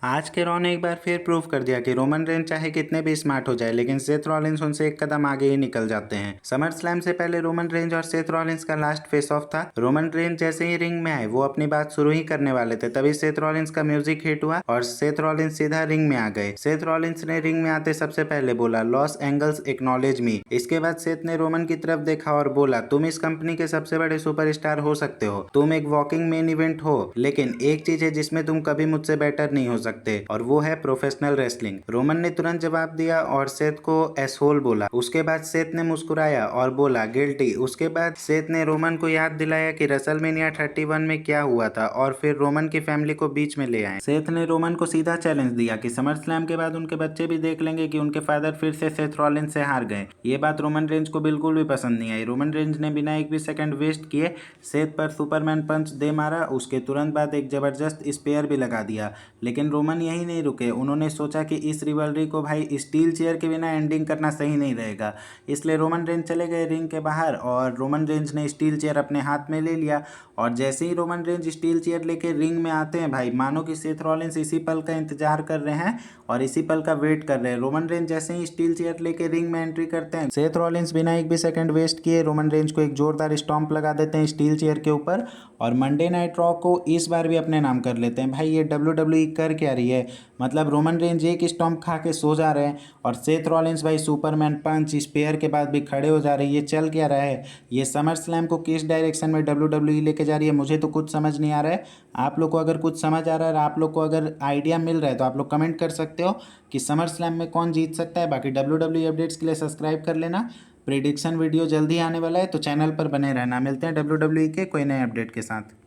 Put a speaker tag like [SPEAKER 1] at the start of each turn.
[SPEAKER 1] आज के रॉ ने एक बार फिर प्रूव कर दिया कि रोमन रेंज चाहे कितने भी स्मार्ट हो जाए, लेकिन सेथ रॉलिंस उनसे एक कदम आगे ही निकल जाते हैं। समर स्लैम से पहले रोमन रेंज और सेथ रॉलिंस का लास्ट फेस ऑफ था। रोमन रेंज जैसे ही रिंग में आए वो अपनी बात शुरू ही करने वाले थे, तभी सेथ रॉलिंस का म्यूजिक हिट हुआ और सेथ रॉलिंस सीधा रिंग में आ गए। सेथ रॉलिंस ने रिंग में आते सबसे पहले बोला, लॉस एंगल्स एक्नॉलेज मी। इसके बाद सेथ ने रोमन की तरफ देखा और बोला, तुम इस कंपनी के सबसे बड़े सुपरस्टार हो सकते हो, तुम एक वॉकिंग मेन इवेंट हो, लेकिन एक चीज है जिसमें तुम कभी मुझसे बेटर नहीं हो सकते, और वो है प्रोफेशनल रेसलिंग। रोमन ने तुरंत जवाब दिया और सेथ को एसहोल बोला। उसके बाद सेथ ने मुस्कुराया और बोला, गिल्टी। उसके बाद सेथ ने रोमन को याद दिलाया कि रेसलमेनिया 31 में क्या हुआ था और फिर रोमन की फैमिली को बीच में ले आए। सेथ ने रोमन को सीधा चैलेंज दिया कि समर स्लैम के बाद उनके बच्चे भी देख लेंगे कि उनके फादर फिर से सेथ रॉलिंस से हार गए। ये बात रोमन रेंज को बिल्कुल भी पसंद नहीं आई। रोमन रेंज ने बिना एक भी सेकंड वेस्ट किए सेथ पर सुपरमैन पंच दे मारा। उसके तुरंत बाद एक जबरदस्त स्पेयर भी लगा दिया, लेकिन रोमन यही नहीं रुके। उन्होंने सोचा कि इस रिवलरी को भाई स्टील चेयर के बिना एंडिंग करना सही नहीं रहेगा, इसलिए रोमन रेंज चले गए रिंग के बाहर और रोमन रेंज ने स्टील चेयर अपने हाथ में ले लिया। और जैसे ही रोमन रेंज स्टील चेयर लेके रिंग में आते हैं भाई, मानो कि सेथ रॉलिंस इसी पल का इंतजार कर रहे हैं और इसी पल का वेट कर रहे हैं। रोमन रेंज जैसे ही स्टील चेयर लेके रिंग में एंट्री करते हैं, सेथ रॉलिंस बिना एक भी सेकंड वेस्ट किए रोमन रेंज को एक जोरदार स्टॉम्प लगा देते हैं स्टील चेयर के ऊपर और मंडे नाइट रॉ को इस बार भी अपने नाम कर लेते हैं। भाई ये WWE कर क्या रही है? मतलब रोमन रेंज एक स्टॉम्प खा के सो जा रहे हैं और सेथ रॉलिंस भाई सुपरमैन पंच स्पेयर के बाद भी खड़े हो जा रहे हैं। ये चल क्या रहा है? ये समर स्लैम को किस डायरेक्शन में WWE लेके जा रही है? मुझे तो कुछ समझ नहीं आ रहा है। आप लोग को अगर कुछ समझ आ रहा है और आप लोग को अगर आइडिया मिल रहा है तो आप लोग कमेंट कर सकते हो कि समर स्लैम में कौन जीत सकता है। बाकी WWE अपडेट्स के लिए सब्सक्राइब कर लेना। प्रेडिक्शन वीडियो जल्दी आने वाला है तो चैनल पर बने रहना। मिलते हैं WWE के कोई नए अपडेट के साथ।